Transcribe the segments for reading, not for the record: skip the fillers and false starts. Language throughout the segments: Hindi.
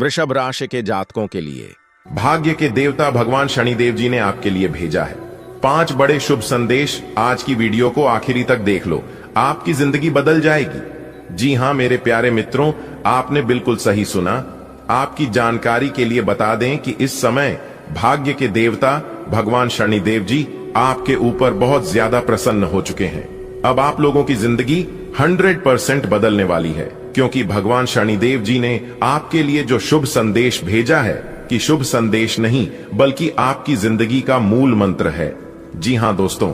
वृषभ राशि के जातकों के लिए भाग्य के देवता भगवान शनिदेव जी ने आपके लिए भेजा है 5 बड़े शुभ संदेश। आज की वीडियो को आखिरी तक देख लो, आपकी जिंदगी बदल जाएगी। जी हां मेरे प्यारे मित्रों, आपने बिल्कुल सही सुना। आपकी जानकारी के लिए बता दें कि इस समय भाग्य के देवता भगवान शनिदेव जी आपके ऊपर बहुत ज्यादा प्रसन्न हो चुके हैं। अब आप लोगों की जिंदगी 100% बदलने वाली है, क्योंकि भगवान शनिदेव जी ने आपके लिए जो शुभ संदेश भेजा है कि शुभ संदेश नहीं बल्कि आपकी जिंदगी का मूल मंत्र है। जी हां दोस्तों,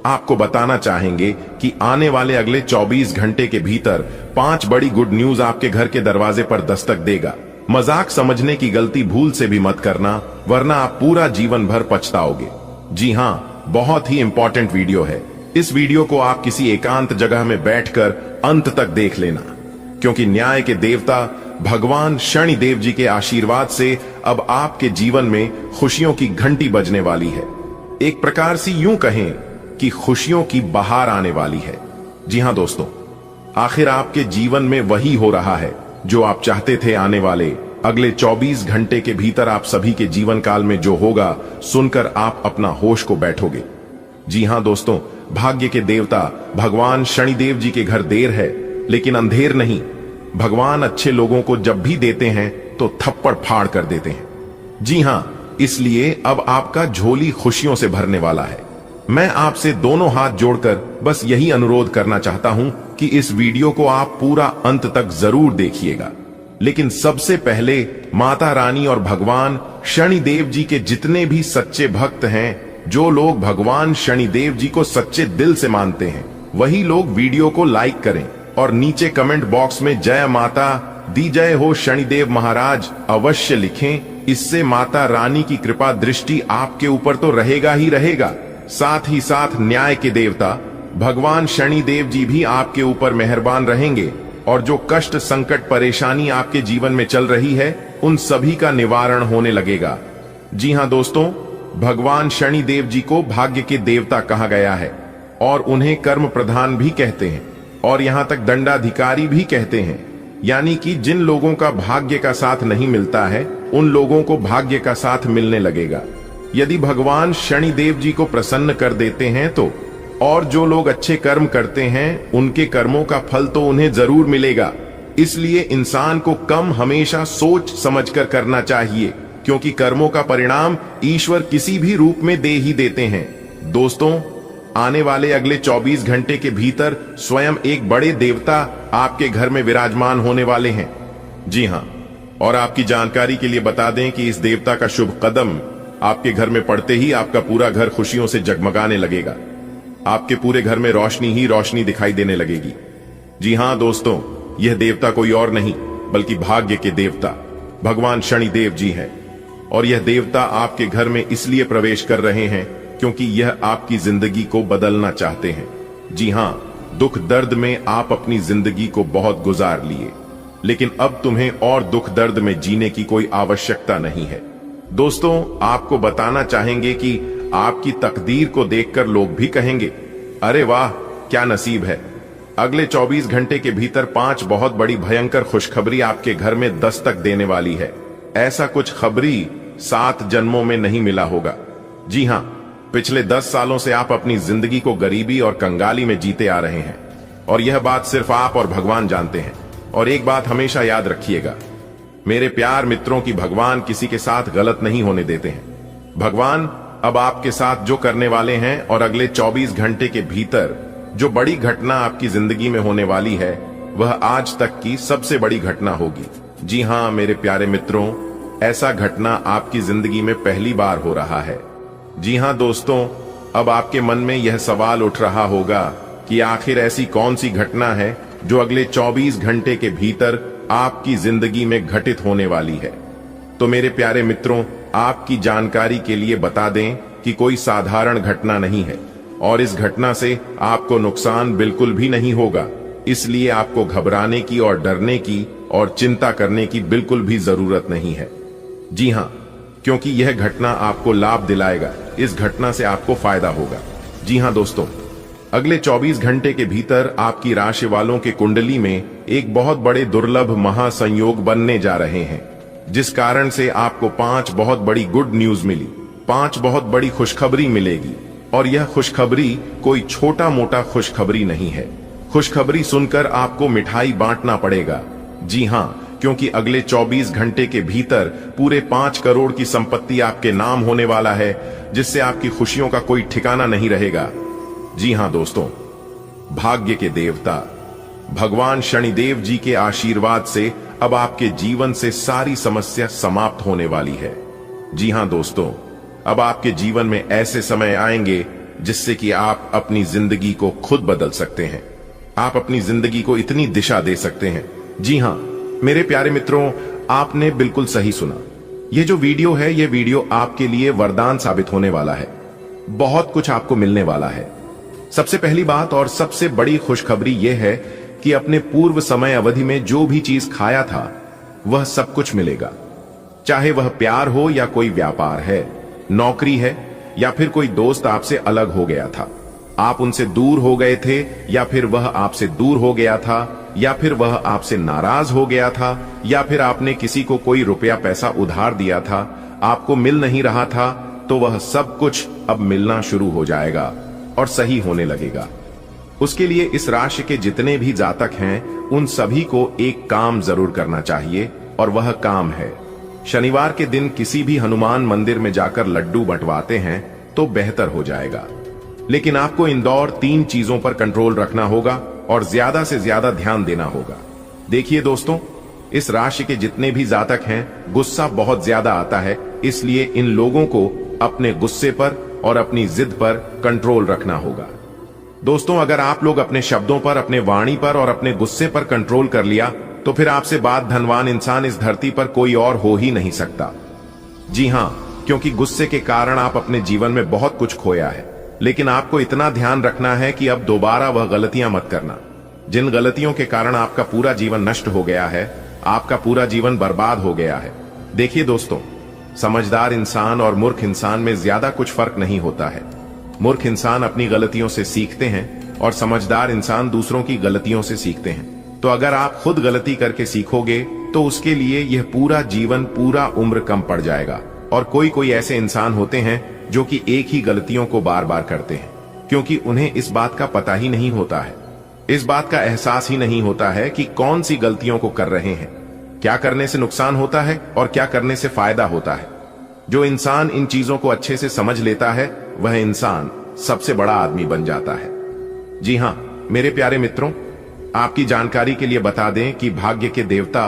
आपको बताना चाहेंगे कि आने वाले अगले 24 घंटे के भीतर 5 बड़ी गुड न्यूज आपके घर के दरवाजे पर दस्तक देगा। मजाक समझने की गलती भूल से भी मत करना, वरना आप पूरा जीवन भर पछताओगे। जी हां, बहुत ही इंपॉर्टेंट वीडियो है। इस वीडियो को आप किसी एकांत जगह में बैठकर अंत तक देख लेना, क्योंकि न्याय के देवता भगवान शनिदेव जी के आशीर्वाद से अब आपके जीवन में खुशियों की घंटी बजने वाली है। एक प्रकार से यूं कहें कि खुशियों की बहार आने वाली है। जी हां दोस्तों, आखिर आपके जीवन में वही हो रहा है जो आप चाहते थे। आने वाले अगले 24 घंटे के भीतर आप सभी के जीवन काल में जो होगा, सुनकर आप अपना होश को बैठोगे। जी हां दोस्तों, भाग्य के देवता भगवान शनिदेव जी के घर देर है लेकिन अंधेर नहीं। भगवान अच्छे लोगों को जब भी देते हैं तो थप्पड़ फाड़ कर देते हैं। जी हां, इसलिए अब आपका झोली खुशियों से भरने वाला है। मैं आपसे दोनों हाथ जोड़कर बस यही अनुरोध करना चाहता हूं कि इस वीडियो को आप पूरा अंत तक जरूर देखिएगा। लेकिन सबसे पहले माता रानी और भगवान शनिदेव जी के जितने भी सच्चे भक्त हैं, जो लोग भगवान शनिदेव जी को सच्चे दिल से मानते हैं, वही लोग वीडियो को लाइक करें और नीचे कमेंट बॉक्स में जय माता दी जय हो शनिदेव महाराज अवश्य लिखें। इससे माता रानी की कृपा दृष्टि आपके ऊपर तो रहेगा ही रहेगा, साथ ही साथ न्याय के देवता भगवान शनिदेव जी भी आपके ऊपर मेहरबान रहेंगे और जो कष्ट संकट परेशानी आपके जीवन में चल रही है, उन सभी का निवारण होने लगेगा। जी हां दोस्तों, भगवान शनिदेव जी को भाग्य के देवता कहा गया है और उन्हें कर्म प्रधान भी कहते हैं और यहां तक दंडाधिकारी भी कहते हैं। यानी कि जिन लोगों का भाग्य का साथ नहीं मिलता है, उन लोगों को भाग्य का साथ मिलने लगेगा यदि भगवान शनिदेव जी को प्रसन्न कर देते हैं तो। और जो लोग अच्छे कर्म करते हैं, उनके कर्मों का फल तो उन्हें जरूर मिलेगा। इसलिए इंसान को कम हमेशा सोच समझकर करना चाहिए, क्योंकि कर्मों का परिणाम ईश्वर किसी भी रूप में दे ही देते हैं। दोस्तों, आने वाले अगले 24 घंटे के भीतर स्वयं एक बड़े देवता आपके घर में विराजमान होने वाले हैं। जी हां, और आपकी जानकारी के लिए बता दें कि इस देवता का शुभ कदम आपके घर में पड़ते ही आपका पूरा घर खुशियों से जगमगाने लगेगा। आपके पूरे घर में रोशनी ही रोशनी दिखाई देने लगेगी। जी हां दोस्तों, यह देवता कोई और नहीं बल्कि भाग्य के देवता भगवान शनिदेव जी हैं। और यह देवता आपके घर में इसलिए प्रवेश कर रहे हैं क्योंकि यह आपकी जिंदगी को बदलना चाहते हैं। जी हां, दुख दर्द में आप अपनी जिंदगी को बहुत गुजार लिए, लेकिन अब तुम्हें और दुख दर्द में जीने की कोई आवश्यकता नहीं है। दोस्तों, आपको बताना चाहेंगे कि आपकी तकदीर को देखकर लोग भी कहेंगे, अरे वाह क्या नसीब है। अगले 24 घंटे के भीतर 5 बहुत बड़ी भयंकर खुशखबरी आपके घर में दस्तक देने वाली है। ऐसा कुछ खबरी 7 जन्मों में नहीं मिला होगा। जी हां, पिछले 10 सालों से आप अपनी जिंदगी को गरीबी और कंगाली में जीते आ रहे हैं, और यह बात सिर्फ आप और भगवान जानते हैं। और एक बात हमेशा याद रखिएगा मेरे प्यार मित्रों की भगवान किसी के साथ गलत नहीं होने देते हैं। भगवान अब आपके साथ जो करने वाले हैं और अगले 24 घंटे के भीतर जो बड़ी घटना आपकी जिंदगी में होने वाली है, वह आज तक की सबसे बड़ी घटना होगी। जी हां मेरे प्यारे मित्रों, ऐसा घटना आपकी जिंदगी में पहली बार हो रहा है। जी हां दोस्तों, अब आपके मन में यह सवाल उठ रहा होगा कि आखिर ऐसी कौन सी घटना है जो अगले 24 घंटे के भीतर आपकी जिंदगी में घटित होने वाली है। तो मेरे प्यारे मित्रों, आपकी जानकारी के लिए बता दें कि कोई साधारण घटना नहीं है और इस घटना से आपको नुकसान बिल्कुल भी नहीं होगा। इसलिए आपको घबराने की और डरने की और चिंता करने की बिल्कुल भी जरूरत नहीं है। जी हां, क्योंकि यह घटना आपको लाभ दिलाएगा। इस घटना से आपको फायदा होगा। जी हां दोस्तों, अगले 24 घंटे के भीतर आपकी राशि वालों के कुंडली में एक बहुत बड़े दुर्लभ महासंयोग बनने जा रहे हैं। जिस कारण से आपको 5 बहुत बड़ी गुड न्यूज मिली, 5 बहुत बड़ी खुशखबरी मिलेगी। और यह खुशखबरी कोई छोटा मोटा खुशखबरी नहीं है। खुशखबरी सुनकर आपको मिठाई बांटना पड़ेगा। जी हां, क्योंकि अगले 24 घंटे के भीतर पूरे 5 करोड़ की संपत्ति आपके नाम होने वाला है, जिससे आपकी खुशियों का कोई ठिकाना नहीं रहेगा। जी हां दोस्तों, भाग्य के देवता भगवान शनिदेव जी के आशीर्वाद से अब आपके जीवन से सारी समस्या समाप्त होने वाली है। जी हां दोस्तों, अब आपके जीवन में ऐसे समय आएंगे जिससे कि आप अपनी जिंदगी को खुद बदल सकते हैं। आप अपनी जिंदगी को इतनी दिशा दे सकते हैं। जी हां मेरे प्यारे मित्रों, आपने बिल्कुल सही सुना। यह जो वीडियो है, यह वीडियो आपके लिए वरदान साबित होने वाला है। बहुत कुछ आपको मिलने वाला है। सबसे पहली बात और सबसे बड़ी खुशखबरी यह है कि अपने पूर्व समय अवधि में जो भी चीज खाया था वह सब कुछ मिलेगा। चाहे वह प्यार हो या कोई व्यापार है, नौकरी है या फिर कोई दोस्त आपसे अलग हो गया था, आप उनसे दूर हो गए थे या फिर वह आपसे दूर हो गया था, या फिर वह आपसे नाराज हो गया था, या फिर आपने किसी को कोई रुपया पैसा उधार दिया था, आपको मिल नहीं रहा था, तो वह सब कुछ अब मिलना शुरू हो जाएगा और सही होने लगेगा। उसके लिए इस राशि के जितने भी जातक हैं, उन सभी को एक काम जरूर करना चाहिए, और वह काम है शनिवार के दिन किसी भी हनुमान मंदिर में जाकर लड्डू बंटवाते हैं तो बेहतर हो जाएगा। लेकिन आपको इन दौर 3 चीजों पर कंट्रोल रखना होगा और ज्यादा से ज्यादा ध्यान देना होगा। देखिए दोस्तों, इस राशि के जितने भी जातक हैं, गुस्सा बहुत ज्यादा आता है, इसलिए इन लोगों को अपने गुस्से पर और अपनी जिद पर कंट्रोल रखना होगा। दोस्तों, अगर आप लोग अपने शब्दों पर, अपने वाणी पर और अपने गुस्से पर कंट्रोल कर लिया तो फिर आपसे बाद धनवान इंसान इस धरती पर कोई और हो ही नहीं सकता। जी हां, क्योंकि गुस्से के कारण आप अपने जीवन में बहुत कुछ खोया है। लेकिन आपको इतना ध्यान रखना है कि अब दोबारा वह गलतियां मत करना। जिन गलतियों के कारण आपका पूरा जीवन नष्ट हो गया है, आपका पूरा जीवन बर्बाद हो गया है। देखिए दोस्तों, समझदार इंसान और मूर्ख इंसान में ज्यादा कुछ फर्क नहीं होता है। मूर्ख इंसान अपनी गलतियों से सीखते हैं और समझदार इंसान दूसरों की गलतियों से सीखते हैं। तो अगर आप खुद गलती करके सीखोगे तो उसके लिए यह पूरा जीवन, पूरा उम्र कम पड़ जाएगा। और कोई कोई ऐसे इंसान होते हैं जो कि एक ही गलतियों को बार बार करते हैं, क्योंकि उन्हें इस बात का पता ही नहीं होता है, इस बात का एहसास ही नहीं होता है कि कौन सी गलतियों को कर रहे हैं, क्या करने से नुकसान होता है और क्या करने से फायदा होता है। जो इंसान इन चीजों को अच्छे से समझ लेता है, वह इंसान सबसे बड़ा आदमी बन जाता है। जी हां मेरे प्यारे मित्रों, आपकी जानकारी के लिए बता दें कि भाग्य के देवता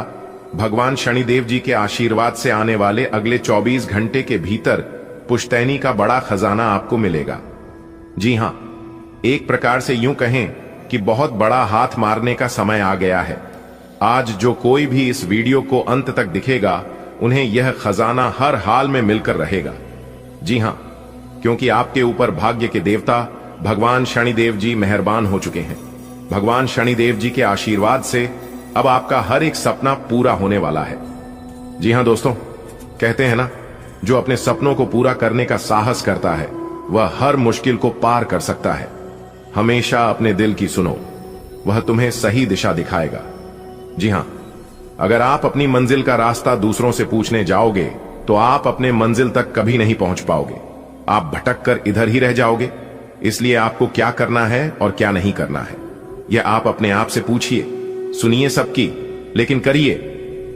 भगवान शनिदेव जी के आशीर्वाद से आने वाले अगले 24 घंटे के भीतर पुश्तैनी का बड़ा खजाना आपको मिलेगा। जी हां, एक प्रकार से यूं कहें कि बहुत बड़ा हाथ मारने का समय आ गया है। आज जो कोई भी इस वीडियो को अंत तक दिखेगा, उन्हें यह खजाना हर हाल में मिलकर रहेगा। जी हां, क्योंकि आपके ऊपर भाग्य के देवता भगवान शनिदेव जी मेहरबान हो चुके हैं। भगवान शनिदेव जी के आशीर्वाद से अब आपका हर एक सपना पूरा होने वाला है। जी हां दोस्तों, कहते हैं ना, जो अपने सपनों को पूरा करने का साहस करता है वह हर मुश्किल को पार कर सकता है। हमेशा अपने दिल की सुनो, वह तुम्हें सही दिशा दिखाएगा। जी हां, अगर आप अपनी मंजिल का रास्ता दूसरों से पूछने जाओगे तो आप अपने मंजिल तक कभी नहीं पहुंच पाओगे। आप भटक कर इधर ही रह जाओगे। इसलिए आपको क्या करना है और क्या नहीं करना है, यह आप अपने आप से पूछिए, सुनिए सबकी, लेकिन करिए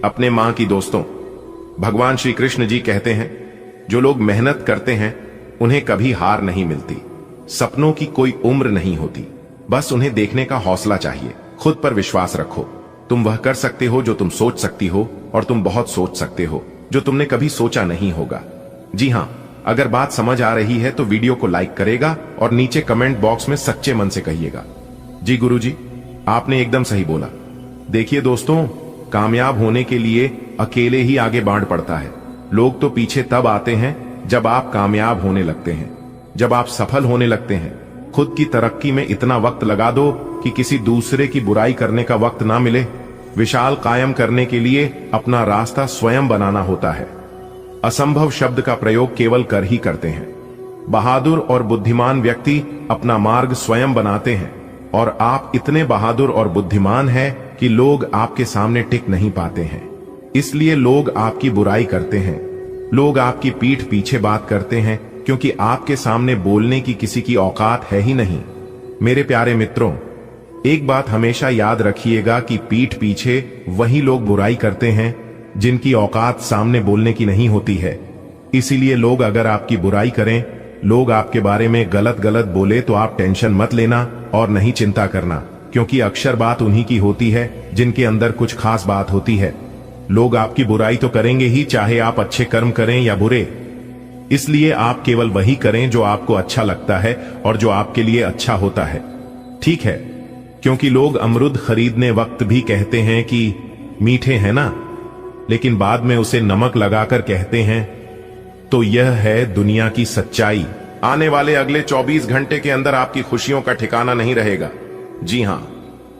अपने मां की। दोस्तों, भगवान श्री कृष्ण जी कहते हैं, जो लोग मेहनत करते हैं उन्हें कभी हार नहीं मिलती। सपनों की कोई उम्र नहीं होती, बस उन्हें देखने का हौसला चाहिए। खुद पर विश्वास रखो। तुम वह कर सकते हो जो तुम सोच सकती हो, और तुम बहुत सोच सकते हो जो तुमने कभी सोचा नहीं होगा। जी हां, अगर बात समझ आ रही है तो वीडियो को लाइक करेगा और नीचे कमेंट बॉक्स में सच्चे मन से कहिएगा, जी गुरुजी आपने एकदम सही बोला। देखिए दोस्तों, कामयाब होने के लिए अकेले ही आगे बाढ़ पड़ता है। लोग तो पीछे तब आते हैं जब आप कामयाब होने लगते हैं, जब आप सफल होने लगते हैं। खुद की तरक्की में इतना वक्त लगा दो कि किसी दूसरे की बुराई करने का वक्त ना मिले। विशाल कायम करने के लिए अपना रास्ता स्वयं बनाना होता है। असंभव शब्द का प्रयोग केवल कर ही करते हैं। बहादुर और बुद्धिमान व्यक्ति अपना मार्ग स्वयं बनाते हैं, और आप इतने बहादुर और बुद्धिमान हैं कि लोग आपके सामने टिक नहीं पाते हैं। इसलिए लोग आपकी बुराई करते हैं। लोग आपकी पीठ पीछे बात करते हैं क्योंकि आपके सामने बोलने की किसी की औकात है ही नहीं। मेरे प्यारे मित्रों, एक बात हमेशा याद रखिएगा कि पीठ पीछे वही लोग बुराई करते हैं जिनकी औकात सामने बोलने की नहीं होती है। इसीलिए लोग अगर आपकी बुराई करें, लोग आपके बारे में गलत गलत बोले, तो आप टेंशन मत लेना और नहीं चिंता करना, क्योंकि अक्सर बात उन्हीं की होती है जिनके अंदर कुछ खास बात होती है। लोग आपकी बुराई तो करेंगे ही, चाहे आप अच्छे कर्म करें या बुरे। इसलिए आप केवल वही करें जो आपको अच्छा लगता है और जो आपके लिए अच्छा होता है, ठीक है? क्योंकि लोग अमरूद खरीदने वक्त भी कहते हैं कि मीठे हैं ना, लेकिन बाद में उसे नमक लगाकर कहते हैं। तो यह है दुनिया की सच्चाई। आने वाले अगले 24 घंटे के अंदर आपकी खुशियों का ठिकाना नहीं रहेगा। जी हां,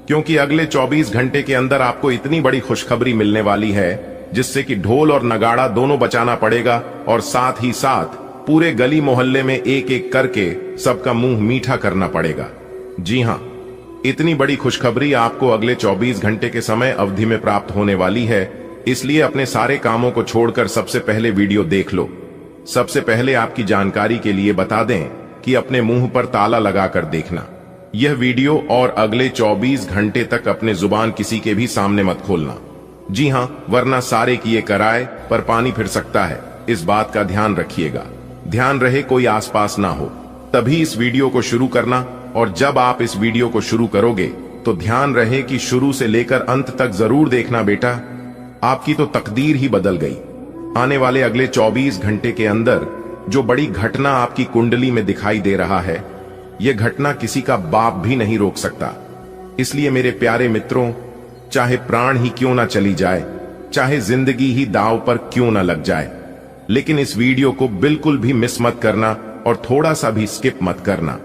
क्योंकि अगले 24 घंटे के अंदर आपको इतनी बड़ी खुशखबरी मिलने वाली है जिससे कि ढोल और नगाड़ा दोनों बचाना पड़ेगा, और साथ ही साथ पूरे गली मोहल्ले में एक एक करके सबका मुंह मीठा करना पड़ेगा। जी हां, इतनी बड़ी खुशखबरी आपको अगले 24 घंटे के समय अवधि में प्राप्त होने वाली है। इसलिए अपने सारे कामों को छोड़कर सबसे पहले वीडियो देख लो। सबसे पहले आपकी जानकारी के लिए बता दें कि अपने मुंह पर ताला लगाकर देखना यह वीडियो, और अगले 24 घंटे तक अपने जुबान किसी के भी सामने मत खोलना। जी हां, वरना सारे किए कराए पर पानी फिर सकता है। इस बात का ध्यान रखिएगा। ध्यान रहे कोई आसपास ना हो, तभी इस वीडियो को शुरू करना। और जब आप इस वीडियो को शुरू करोगे तो ध्यान रहे कि शुरू से लेकर अंत तक जरूर देखना बेटा, आपकी तो तकदीर ही बदल गई। आने वाले अगले 24 घंटे के अंदर जो बड़ी घटना आपकी कुंडली में दिखाई दे रहा है, यह घटना किसी का बाप भी नहीं रोक सकता। इसलिए मेरे प्यारे मित्रों, चाहे प्राण ही क्यों ना चली जाए, चाहे जिंदगी ही दांव पर क्यों ना लग जाए, लेकिन इस वीडियो को बिल्कुल भी मिस मत करना और थोड़ा सा भी स्किप मत करना,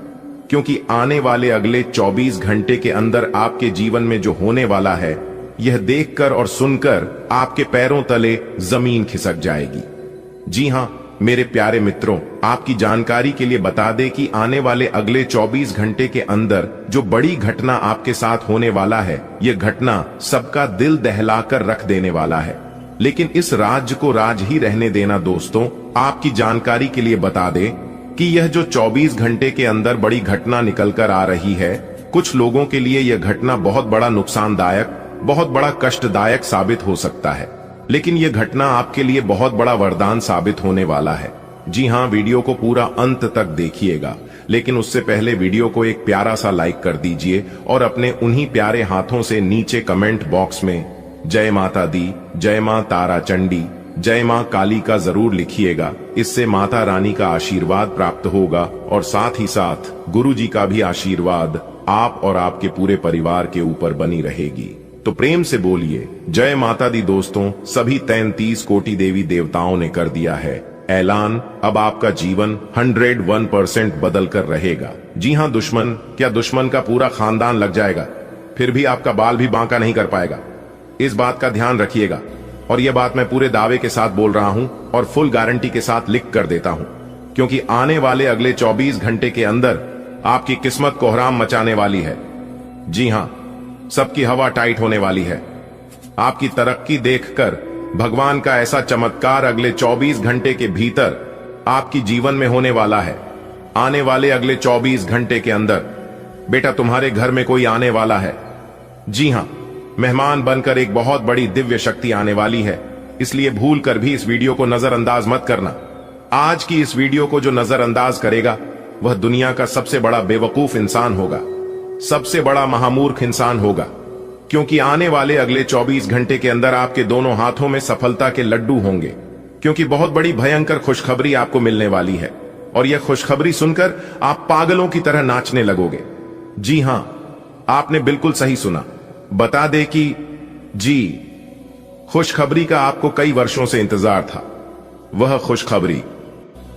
क्योंकि आने वाले अगले 24 घंटे के अंदर आपके जीवन में जो होने वाला है, यह देखकर और सुनकर आपके पैरों तले जमीन खिसक जाएगी। जी हां मेरे प्यारे मित्रों, आपकी जानकारी के लिए बता दें कि आने वाले अगले 24 घंटे के अंदर जो बड़ी घटना आपके साथ होने वाला है, यह घटना सबका दिल दहलाकर रख देने वाला है। लेकिन इस राज को राज ही रहने देना दोस्तों। आपकी जानकारी के लिए बता दें कि यह जो 24 घंटे के अंदर बड़ी घटना निकलकर आ रही है, कुछ लोगों के लिए यह घटना बहुत बड़ा नुकसानदायक, बहुत बड़ा कष्टदायक साबित हो सकता है, लेकिन यह घटना आपके लिए बहुत बड़ा वरदान साबित होने वाला है। जी हां, वीडियो को पूरा अंत तक देखिएगा, लेकिन उससे पहले वीडियो को एक प्यारा सा लाइक कर दीजिए और अपने उन्हीं प्यारे हाथों से नीचे कमेंट बॉक्स में जय माता दी, जय मां तारा चंडी, जय मां काली का जरूर लिखिएगा। इससे माता रानी का आशीर्वाद प्राप्त होगा और साथ ही साथ गुरु जी का भी आशीर्वाद आप और आपके पूरे परिवार के ऊपर बनी रहेगी। तो प्रेम से बोलिए जय माता दी दोस्तों। सभी 33 कोटि देवी देवताओं ने कर दिया है ऐलान, अब आपका जीवन 101% बदल कर रहेगा। जी हां दुश्मन, क्या दुश्मन का पूरा खानदान लग जाएगा, फिर भी आपका बाल भी बांका नहीं कर पाएगा। इस बात का ध्यान रखिएगा, और यह बात मैं पूरे दावे के साथ बोल रहा हूं और फुल गारंटी के साथ लिख कर देता हूं, क्योंकि आने वाले अगले 24 घंटे के अंदर आपकी किस्मत कोहराम मचाने वाली है। जी हां, सबकी हवा टाइट होने वाली है। आपकी तरक्की देखकर भगवान का ऐसा चमत्कार अगले 24 घंटे के भीतर आपकी जीवन में होने वाला है। आने वाले अगले 24 घंटे के अंदर बेटा तुम्हारे घर में कोई आने वाला है। जी हां, मेहमान बनकर एक बहुत बड़ी दिव्य शक्ति आने वाली है, इसलिए भूल कर भी इस वीडियो को नजरअंदाज मत करना। आज की इस वीडियो को जो नजरअंदाज करेगा वह दुनिया का सबसे बड़ा बेवकूफ इंसान होगा, सबसे बड़ा महामूर्ख इंसान होगा, क्योंकि आने वाले अगले 24 घंटे के अंदर आपके दोनों हाथों में सफलता के लड्डू होंगे, क्योंकि बहुत बड़ी भयंकर खुशखबरी आपको मिलने वाली है, और यह खुशखबरी सुनकर आप पागलों की तरह नाचने लगोगे। जी हां, आपने बिल्कुल सही सुना। बता दे कि जी, खुशखबरी का आपको कई वर्षों से इंतजार था। वह खुशखबरी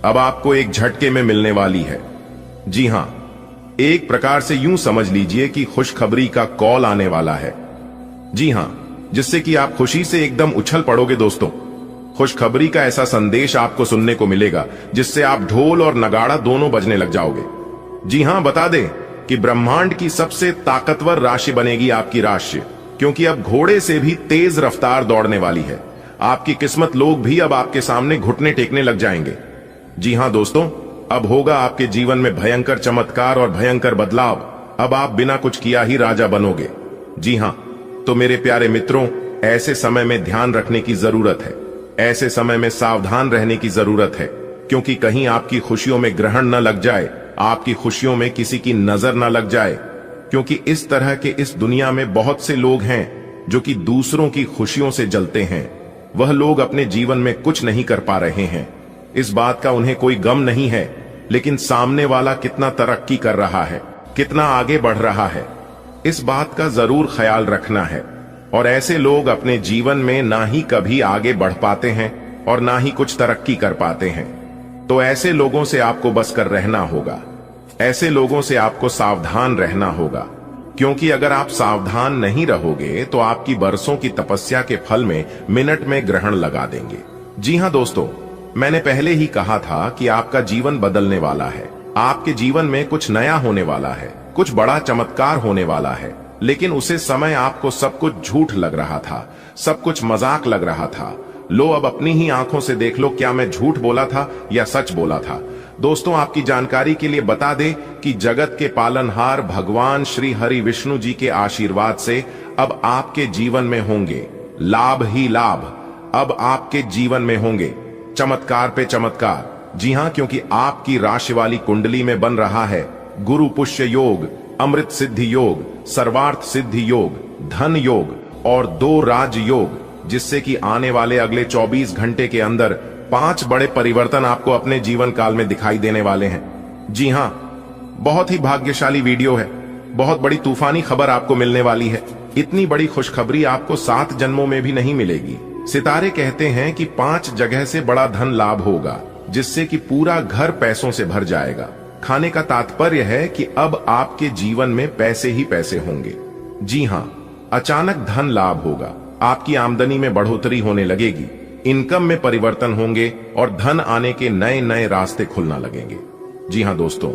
अब आपको एक झटके में मिलने वाली है। जी हां, एक प्रकार से यूं समझ लीजिए कि खुशखबरी का कॉल आने वाला है। जी हां, जिससे कि आप खुशी से एकदम उछल पड़ोगे दोस्तों। खुशखबरी का ऐसा संदेश आपको सुनने को मिलेगा जिससे आप ढोल और नगाड़ा दोनों बजने लग जाओगे। जी हां, बता दें कि ब्रह्मांड की सबसे ताकतवर राशि बनेगी आपकी राशि, क्योंकि अब घोड़े से भी तेज रफ्तार दौड़ने वाली है। आपकी किस्मत लोग भी अब आपके सामने घुटने टेकने लग जाएंगे। जी हां दोस्तों, अब होगा आपके जीवन में भयंकर चमत्कार और भयंकर बदलाव। अब आप बिना कुछ किया ही राजा बनोगे। जी हां, तो मेरे प्यारे मित्रों, ऐसे समय में ध्यान रखने की जरूरत है, ऐसे समय में सावधान रहने की जरूरत है, क्योंकि कहीं आपकी खुशियों में ग्रहण न लग जाए, आपकी खुशियों में किसी की नजर न लग जाए। क्योंकि इस तरह के इस दुनिया में बहुत से लोग हैं जो कि दूसरों की खुशियों से जलते हैं। वह लोग अपने जीवन में कुछ नहीं कर पा रहे हैं, इस बात का उन्हें कोई गम नहीं है, लेकिन सामने वाला कितना तरक्की कर रहा है, कितना आगे बढ़ रहा है, इस बात का जरूर ख्याल रखना है। और ऐसे लोग अपने जीवन में ना ही कभी आगे बढ़ पाते हैं और ना ही कुछ तरक्की कर पाते हैं। तो ऐसे लोगों से आपको बस कर रहना होगा, ऐसे लोगों से आपको सावधान रहना होगा, क्योंकि अगर आप सावधान नहीं रहोगे तो आपकी बरसों की तपस्या के फल में मिनट में ग्रहण लगा देंगे। जी हां दोस्तों, मैंने पहले ही कहा था कि आपका जीवन बदलने वाला है, आपके जीवन में कुछ नया होने वाला है, कुछ बड़ा चमत्कार होने वाला है। लेकिन उसे समय आपको सब कुछ झूठ लग रहा था, सब कुछ मजाक लग रहा था। लो अब अपनी ही आंखों से देख लो, क्या मैं झूठ बोला था या सच बोला था। दोस्तों, आपकी जानकारी के लिए बता दें कि जगत के पालनहार भगवान श्री हरि विष्णु जी के आशीर्वाद से अब आपके जीवन में होंगे लाभ ही लाभ। अब आपके जीवन में होंगे चमत्कार पे चमत्कार। जी हां, क्योंकि आपकी राशि वाली कुंडली में बन रहा है गुरु पुष्य योग, अमृत सिद्धि योग, सर्वार्थ सिद्धि योग, धन योग और 2 राज योग, जिससे कि आने वाले अगले 24 घंटे के अंदर 5 बड़े परिवर्तन आपको अपने जीवन काल में दिखाई देने वाले हैं। जी हां, बहुत ही भाग्यशाली वीडियो है, बहुत बड़ी तूफानी खबर आपको मिलने वाली है। इतनी बड़ी खुशखबरी आपको 7 जन्मों में भी नहीं मिलेगी। सितारे कहते हैं कि 5 जगह से बड़ा धन लाभ होगा, जिससे कि पूरा घर पैसों से भर जाएगा। खाने का तात्पर्य है कि अब आपके जीवन में पैसे ही पैसे होंगे। जी हां, अचानक धन लाभ होगा, आपकी आमदनी में बढ़ोतरी होने लगेगी, इनकम में परिवर्तन होंगे और धन आने के नए नए रास्ते खुलना लगेंगे। जी हां दोस्तों,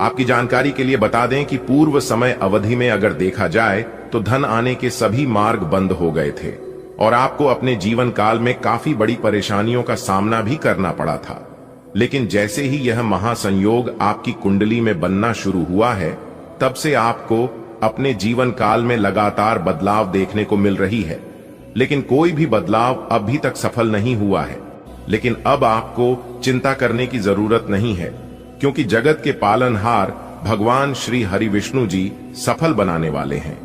आपकी जानकारी के लिए बता दें कि पूर्व समय अवधि में अगर देखा जाए तो धन आने के सभी मार्ग बंद हो गए थे और आपको अपने जीवन काल में काफी बड़ी परेशानियों का सामना भी करना पड़ा था। लेकिन जैसे ही यह महासंयोग आपकी कुंडली में बनना शुरू हुआ है, तब से आपको अपने जीवन काल में लगातार बदलाव देखने को मिल रही है। लेकिन कोई भी बदलाव अभी तक सफल नहीं हुआ है। लेकिन अब आपको चिंता करने की जरूरत नहीं है, क्योंकि जगत के पालनहार भगवान श्री हरि विष्णु जी सफल बनाने वाले हैं।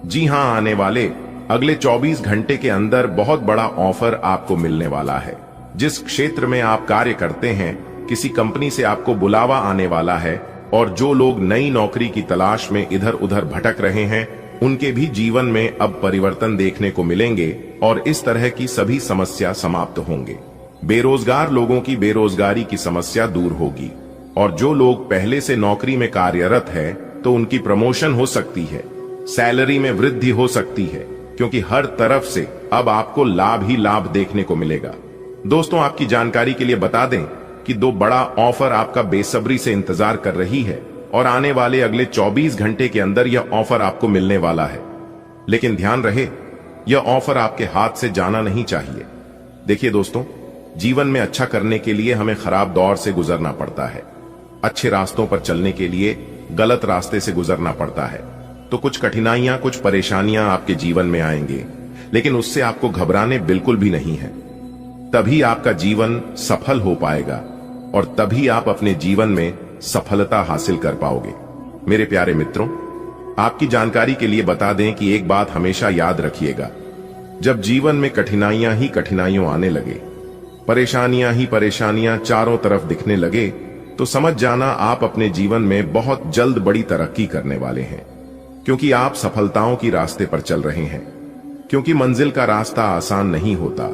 जी हां, आने वाले अगले 24 घंटे के अंदर बहुत बड़ा ऑफर आपको मिलने वाला है। जिस क्षेत्र में आप कार्य करते हैं, किसी कंपनी से आपको बुलावा आने वाला है और जो लोग नई नौकरी की तलाश में इधर उधर भटक रहे हैं, उनके भी जीवन में अब परिवर्तन देखने को मिलेंगे और इस तरह की सभी समस्या समाप्त होंगे। बेरोजगार लोगों की बेरोजगारी की समस्या दूर होगी और जो लोग पहले से नौकरी में कार्यरत है तो उनकी प्रमोशन हो सकती है, सैलरी में वृद्धि हो सकती है, क्योंकि हर तरफ से अब आपको लाभ ही लाभ देखने को मिलेगा। दोस्तों, आपकी जानकारी के लिए बता दें कि 2 बड़ा ऑफर आपका बेसब्री से इंतजार कर रही है और आने वाले अगले 24 घंटे के अंदर यह ऑफर आपको मिलने वाला है। लेकिन ध्यान रहे, यह ऑफर आपके हाथ से जाना नहीं चाहिए। देखिए दोस्तों, जीवन में अच्छा करने के लिए हमें खराब दौर से गुजरना पड़ता है, अच्छे रास्तों पर चलने के लिए गलत रास्ते से गुजरना पड़ता है। तो कुछ कठिनाइयां, कुछ परेशानियां आपके जीवन में आएंगे, लेकिन उससे आपको घबराने बिल्कुल भी नहीं है। तभी आपका जीवन सफल हो पाएगा और तभी आप अपने जीवन में सफलता हासिल कर पाओगे। मेरे प्यारे मित्रों, आपकी जानकारी के लिए बता दें कि एक बात हमेशा याद रखिएगा, जब जीवन में कठिनाइयां ही कठिनाइयां आने लगे, परेशानियां ही परेशानियां चारों तरफ दिखने लगे, तो समझ जाना आप अपने जीवन में बहुत जल्द बड़ी तरक्की करने वाले हैं, क्योंकि आप सफलताओं की रास्ते पर चल रहे हैं। क्योंकि मंजिल का रास्ता आसान नहीं होता,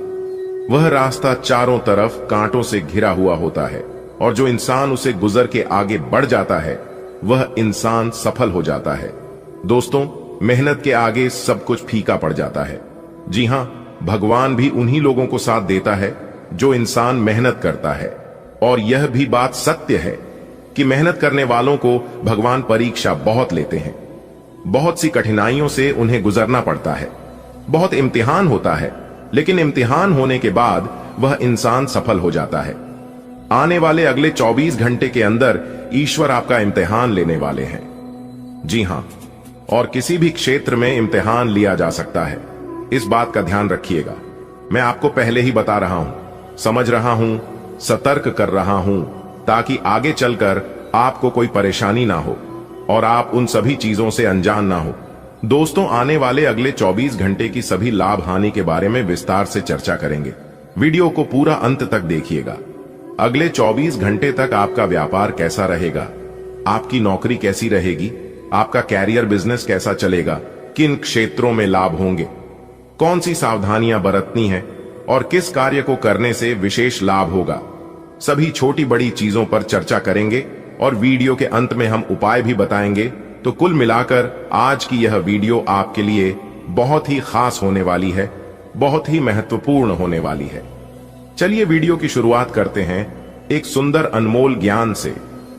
वह रास्ता चारों तरफ कांटों से घिरा हुआ होता है और जो इंसान उसे गुजर के आगे बढ़ जाता है, वह इंसान सफल हो जाता है। दोस्तों, मेहनत के आगे सब कुछ फीका पड़ जाता है। जी हां, भगवान भी उन्हीं लोगों को साथ देता है जो इंसान मेहनत करता है। और यह भी बात सत्य है कि मेहनत करने वालों को भगवान परीक्षा बहुत लेते हैं, बहुत सी कठिनाइयों से उन्हें गुजरना पड़ता है, बहुत इम्तिहान होता है, लेकिन इम्तिहान होने के बाद वह इंसान सफल हो जाता है। आने वाले अगले 24 घंटे के अंदर ईश्वर आपका इम्तिहान लेने वाले हैं। जी हां, और किसी भी क्षेत्र में इम्तिहान लिया जा सकता है, इस बात का ध्यान रखिएगा। मैं आपको पहले ही बता रहा हूं, समझ रहा हूं, सतर्क कर रहा हूं, ताकि आगे चलकर आपको कोई परेशानी ना हो और आप उन सभी चीजों से अनजान ना हो। दोस्तों, आने वाले अगले 24 घंटे की सभी लाभ हानि के बारे में विस्तार से चर्चा करेंगे। वीडियो को पूरा अंत तक देखिएगा। अगले 24 घंटे तक आपका व्यापार कैसा रहेगा, आपकी नौकरी कैसी रहेगी, आपका कैरियर बिजनेस कैसा चलेगा, किन क्षेत्रों में लाभ होंगे, कौन सी सावधानियां बरतनी है और किस कार्य को करने से विशेष लाभ होगा, सभी छोटी बड़ी चीजों पर चर्चा करेंगे और वीडियो के अंत में हम उपाय भी बताएंगे। तो कुल मिलाकर आज की यह वीडियो आपके लिए बहुत ही खास होने वाली है, बहुत ही महत्वपूर्ण होने वाली है। चलिए वीडियो की शुरुआत करते हैं एक सुंदर अनमोल ज्ञान से।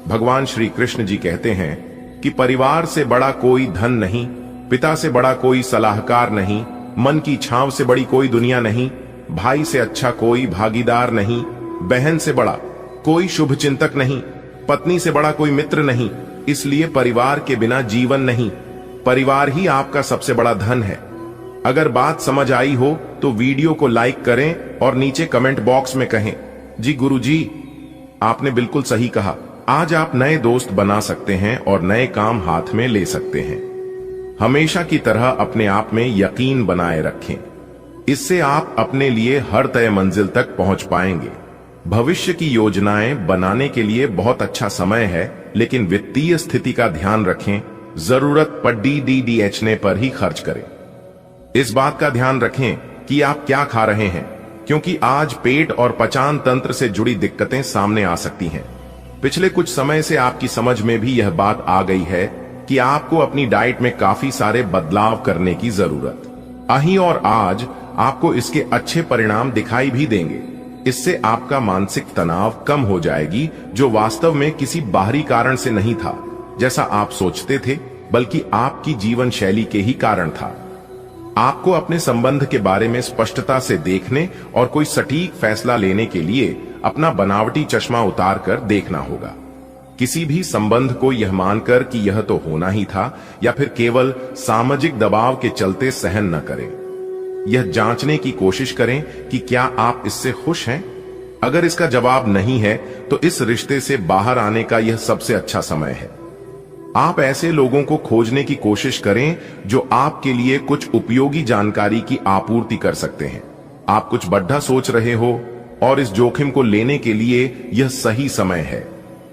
भगवान श्री कृष्ण जी कहते हैं कि परिवार से बड़ा कोई धन नहीं, पिता से बड़ा कोई सलाहकार नहीं, मन की छांव से बड़ी कोई दुनिया नहीं, भाई से अच्छा कोई भागीदार नहीं, बहन से बड़ा कोई शुभ चिंतक नहीं, पत्नी से बड़ा कोई मित्र नहीं। इसलिए परिवार के बिना जीवन नहीं, परिवार ही आपका सबसे बड़ा धन है। अगर बात समझ आई हो तो वीडियो को लाइक करें और नीचे कमेंट बॉक्स में कहें, जी गुरुजी, आपने बिल्कुल सही कहा। आज आप नए दोस्त बना सकते हैं और नए काम हाथ में ले सकते हैं। हमेशा की तरह अपने आप में यकीन बनाए रखें, इससे आप अपने लिए हर तय मंजिल तक पहुंच पाएंगे। भविष्य की योजनाएं बनाने के लिए बहुत अच्छा समय है, लेकिन वित्तीय स्थिति का ध्यान रखें। जरूरत पर DDDHने पर ही खर्च करें। इस बात का ध्यान रखें कि आप क्या खा रहे हैं, क्योंकि आज पेट और पचान तंत्र से जुड़ी दिक्कतें सामने आ सकती हैं। पिछले कुछ समय से आपकी समझ में भी यह बात आ गई है कि आपको अपनी डाइट में काफी सारे बदलाव करने की जरूरत आई और आज आपको इसके अच्छे परिणाम दिखाई भी देंगे। इससे आपका मानसिक तनाव कम हो जाएगी, जो वास्तव में किसी बाहरी कारण से नहीं था जैसा आप सोचते थे, बल्कि आपकी जीवन शैली के ही कारण था। आपको अपने संबंध के बारे में स्पष्टता से देखने और कोई सटीक फैसला लेने के लिए अपना बनावटी चश्मा उतार कर देखना होगा। किसी भी संबंध को यह मानकर कि यह तो होना ही था या फिर केवल सामाजिक दबाव के चलते सहन न करें। यह जांचने की कोशिश करें कि क्या आप इससे खुश हैं। अगर इसका जवाब नहीं है तो इस रिश्ते से बाहर आने का यह सबसे अच्छा समय है। आप ऐसे लोगों को खोजने की कोशिश करें जो आपके लिए कुछ उपयोगी जानकारी की आपूर्ति कर सकते हैं। आप कुछ बड़ा सोच रहे हो और इस जोखिम को लेने के लिए यह सही समय है।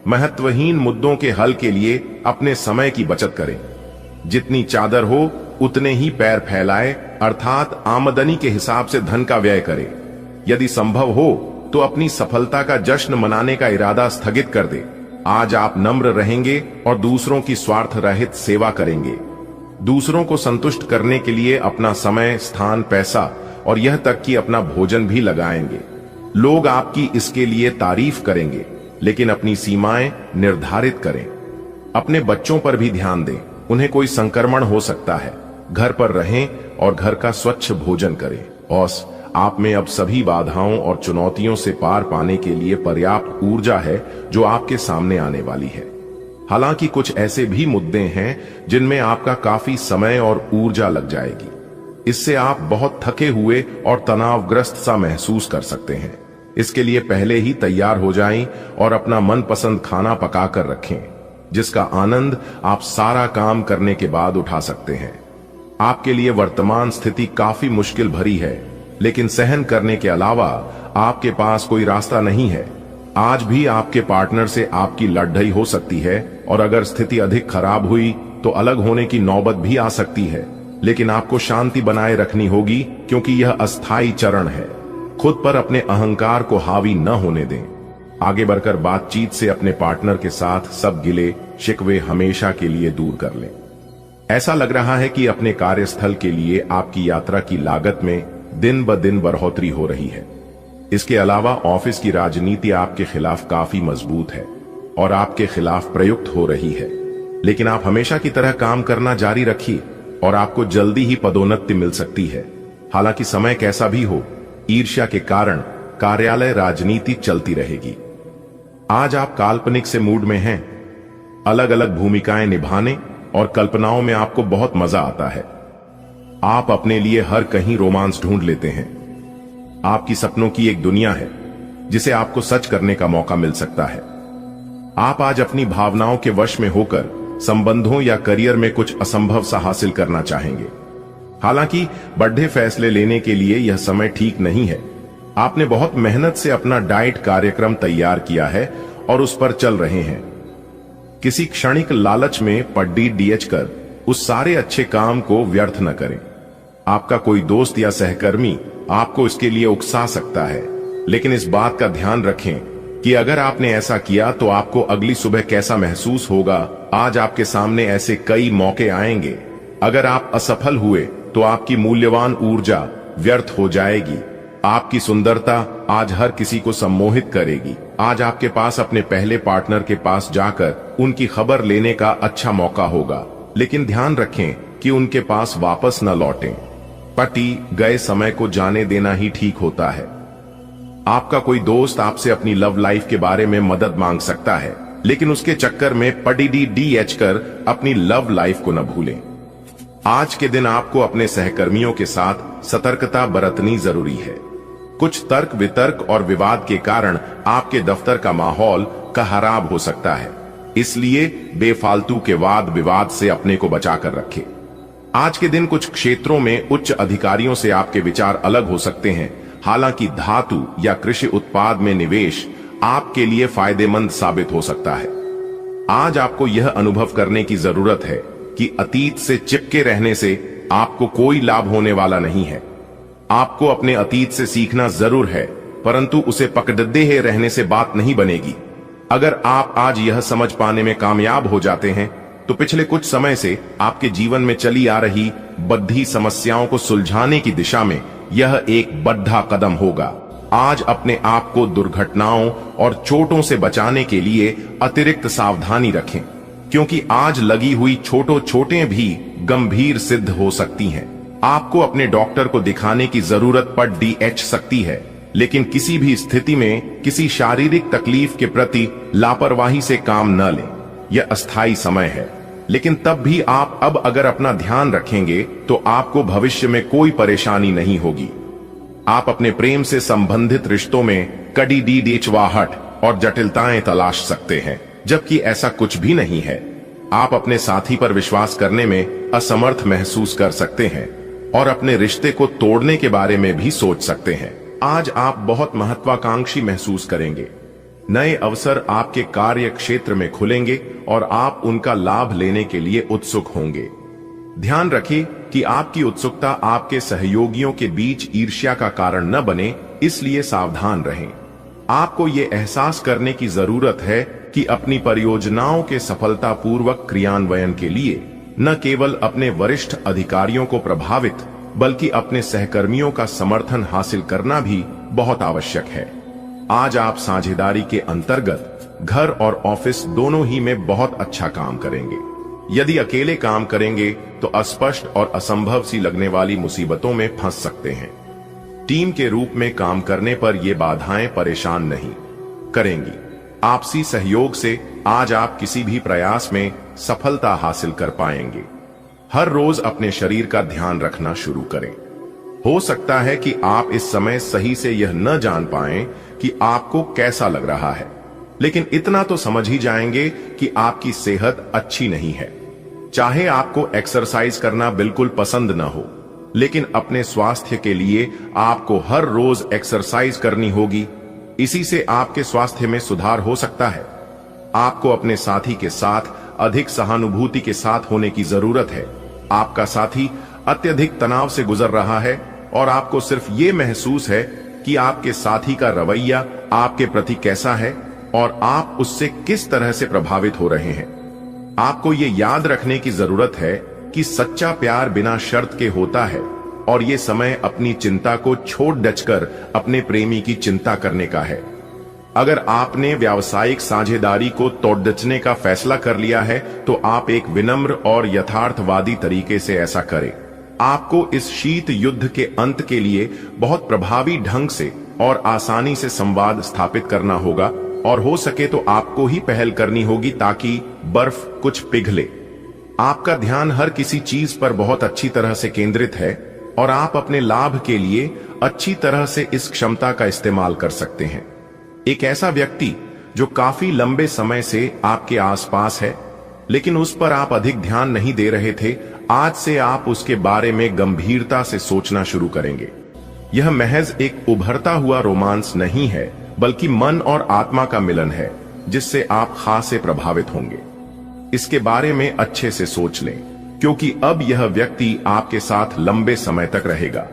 महत्वहीन मुद्दों के हल के लिए अपने समय की बचत करें। जितनी चादर हो उतने ही पैर फैलाए, अर्थात आमदनी के हिसाब से धन का व्यय करें। यदि संभव हो तो अपनी सफलता का जश्न मनाने का इरादा स्थगित कर दे। आज आप नम्र रहेंगे और दूसरों की स्वार्थ रहित सेवा करेंगे। दूसरों को संतुष्ट करने के लिए अपना समय, स्थान, पैसा और यह तक कि अपना भोजन भी लगाएंगे। लोग आपकी इसके लिए तारीफ करेंगे, लेकिन अपनी सीमाएं निर्धारित करें। अपने बच्चों पर भी ध्यान दें, उन्हें कोई संक्रमण हो सकता है। घर पर रहें और घर का स्वच्छ भोजन करें। और आप में अब सभी बाधाओं और चुनौतियों से पार पाने के लिए पर्याप्त ऊर्जा है जो आपके सामने आने वाली है। हालांकि कुछ ऐसे भी मुद्दे हैं जिनमें आपका काफी समय और ऊर्जा लग जाएगी। इससे आप बहुत थके हुए और तनावग्रस्त सा महसूस कर सकते हैं। इसके लिए पहले ही तैयार हो जाएं और अपना मनपसंद खाना पकाकर रखें, जिसका आनंद आप सारा काम करने के बाद उठा सकते हैं। आपके लिए वर्तमान स्थिति काफी मुश्किल भरी है, लेकिन सहन करने के अलावा आपके पास कोई रास्ता नहीं है। आज भी आपके पार्टनर से आपकी लड़ाई हो सकती है और अगर स्थिति अधिक खराब हुई तो अलग होने की नौबत भी आ सकती है। लेकिन आपको शांति बनाए रखनी होगी, क्योंकि यह अस्थायी चरण है। खुद पर अपने अहंकार को हावी न होने दें। आगे बढ़कर बातचीत से अपने पार्टनर के साथ सब गिले शिकवे हमेशा के लिए दूर कर लें। ऐसा लग रहा है कि अपने कार्यस्थल के लिए आपकी यात्रा की लागत में दिन ब दिन बढ़ोतरी हो रही है। इसके अलावा ऑफिस की राजनीति आपके खिलाफ काफी मजबूत है और आपके खिलाफ प्रयुक्त हो रही है। लेकिन आप हमेशा की तरह काम करना जारी रखिए और आपको जल्दी ही पदोन्नति मिल सकती है। हालांकि समय कैसा भी हो, ईर्ष्या के कारण कार्यालय राजनीति चलती रहेगी। आज आप काल्पनिक से मूड में हैं। अलग अलग भूमिकाएं निभाने और कल्पनाओं में आपको बहुत मजा आता है। आप अपने लिए हर कहीं रोमांस ढूंढ लेते हैं। आपकी सपनों की एक दुनिया है जिसे आपको सच करने का मौका मिल सकता है। आप आज अपनी भावनाओं के वश में होकर संबंधों या करियर में कुछ असंभव सा हासिल करना चाहेंगे। हालांकि बड़े फैसले लेने के लिए यह समय ठीक नहीं है। आपने बहुत मेहनत से अपना डाइट कार्यक्रम तैयार किया है और उस पर चल रहे हैं। किसी क्षणिक लालच में पड्डी डीएच कर उस सारे अच्छे काम को व्यर्थ न करें। आपका कोई दोस्त या सहकर्मी आपको इसके लिए उकसा सकता है, लेकिन इस बात का ध्यान रखें कि अगर आपने ऐसा किया तो आपको अगली सुबह कैसा महसूस होगा। आज आपके सामने ऐसे कई मौके आएंगे। अगर आप असफल हुए तो आपकी मूल्यवान ऊर्जा व्यर्थ हो जाएगी। आपकी सुंदरता आज हर किसी को सम्मोहित करेगी। आज आपके पास अपने पहले पार्टनर के पास जाकर उनकी खबर लेने का अच्छा मौका होगा, लेकिन ध्यान रखें कि उनके पास वापस न लौटें। पति गए समय को जाने देना ही ठीक होता है। आपका कोई दोस्त आपसे अपनी लव लाइफ के बारे में मदद मांग सकता है, लेकिन उसके चक्कर में पडी डीएच कर अपनी लव लाइफ को न भूलें। आज के दिन आपको अपने सहकर्मियों के साथ सतर्कता बरतनी जरूरी है। कुछ तर्क वितर्क और विवाद के कारण आपके दफ्तर का माहौल खराब हो सकता है, इसलिए बेफालतू के वाद विवाद से अपने को बचाकर रखें। आज के दिन कुछ क्षेत्रों में उच्च अधिकारियों से आपके विचार अलग हो सकते हैं। हालांकि धातु या कृषि उत्पाद में निवेश आपके लिए फायदेमंद साबित हो सकता है। आज आपको यह अनुभव करने की जरूरत है कि अतीत से चिपके रहने से आपको कोई लाभ होने वाला नहीं है। आपको अपने अतीत से सीखना जरूर है, परंतु उसे पकड़े रहने से बात नहीं बनेगी। अगर आप आज यह समझ पाने में कामयाब हो जाते हैं तो पिछले कुछ समय से आपके जीवन में चली आ रही बद्धी समस्याओं को सुलझाने की दिशा में यह एक बड़ा कदम होगा। आज अपने आप को दुर्घटनाओं और चोटों से बचाने के लिए अतिरिक्त सावधानी रखें, क्योंकि आज लगी हुई छोटे भी गंभीर सिद्ध हो सकती हैं। आपको अपने डॉक्टर को दिखाने की जरूरत पड़ डीएच सकती है, लेकिन किसी भी स्थिति में किसी शारीरिक तकलीफ के प्रति लापरवाही से काम न लें। यह अस्थायी समय है, लेकिन तब भी आप अब अगर अपना ध्यान रखेंगे तो आपको भविष्य में कोई परेशानी नहीं होगी। आप अपने प्रेम से संबंधित रिश्तों में कड़ी डीएचवाहट और जटिलताएं तलाश सकते हैं, जबकि ऐसा कुछ भी नहीं है। आप अपने साथी पर विश्वास करने में असमर्थ महसूस कर सकते हैं और अपने रिश्ते को तोड़ने के बारे में भी सोच सकते हैं। आज आप बहुत महत्वाकांक्षी महसूस करेंगे। नए अवसर आपके कार्य क्षेत्र में खुलेंगे और आप उनका लाभ लेने के लिए उत्सुक होंगे। ध्यान रखें कि आपकी उत्सुकता आपके सहयोगियों के बीच ईर्ष्या का कारण न बने, इसलिए सावधान रहें। आपको ये एहसास करने की जरूरत है कि अपनी परियोजनाओं के सफलतापूर्वक क्रियान्वयन के लिए न केवल अपने वरिष्ठ अधिकारियों को प्रभावित बल्कि अपने सहकर्मियों का समर्थन हासिल करना भी बहुत आवश्यक है। आज आप साझेदारी के अंतर्गत घर और ऑफिस दोनों ही में बहुत अच्छा काम करेंगे। यदि अकेले काम करेंगे तो अस्पष्ट और असंभव सी लगने वाली मुसीबतों में फंस सकते हैं। टीम के रूप में काम करने पर ये बाधाएं परेशान नहीं करेंगी। आपसी सहयोग से आज आप किसी भी प्रयास में सफलता हासिल कर पाएंगे। हर रोज अपने शरीर का ध्यान रखना शुरू करें। हो सकता है कि आप इस समय सही से यह न जान पाएं कि आपको कैसा लग रहा है, लेकिन इतना तो समझ ही जाएंगे कि आपकी सेहत अच्छी नहीं है। चाहे आपको एक्सरसाइज करना बिल्कुल पसंद न हो, लेकिन अपने स्वास्थ्य के लिए आपको हर रोज एक्सरसाइज करनी होगी। इसी से आपके स्वास्थ्य में सुधार हो सकता है। आपको अपने साथी के साथ अधिक सहानुभूति के साथ होने की जरूरत है। आपका साथी अत्यधिक तनाव से गुजर रहा है और आपको सिर्फ ये महसूस है कि आपके साथी का रवैया आपके प्रति कैसा है और आप उससे किस तरह से प्रभावित हो रहे हैं। आपको ये याद रखने की जरूरत है कि सच्चा प्यार बिना शर्त के होता है और ये समय अपनी चिंता को छोड़ डचकर अपने प्रेमी की चिंता करने का है। अगर आपने व्यावसायिक साझेदारी को तोड़ने का फैसला कर लिया है तो आप एक विनम्र और यथार्थवादी तरीके से ऐसा करें। आपको इस शीत युद्ध के अंत के लिए बहुत प्रभावी ढंग से और आसानी से संवाद स्थापित करना होगा, और हो सके तो आपको ही पहल करनी होगी ताकि बर्फ कुछ पिघले। आपका ध्यान हर किसी चीज पर बहुत अच्छी तरह से केंद्रित है और आप अपने लाभ के लिए अच्छी तरह से इस क्षमता का इस्तेमाल कर सकते हैं। एक ऐसा व्यक्ति जो काफी लंबे समय से आपके आसपास है लेकिन उस पर आप अधिक ध्यान नहीं दे रहे थे, आज से आप उसके बारे में गंभीरता से सोचना शुरू करेंगे। यह महज एक उभरता हुआ रोमांस नहीं है, बल्कि मन और आत्मा का मिलन है जिससे आप खासे प्रभावित होंगे। इसके बारे में अच्छे से सोच लें, क्योंकि अब यह व्यक्ति आपके साथ लंबे समय तक रहेगा।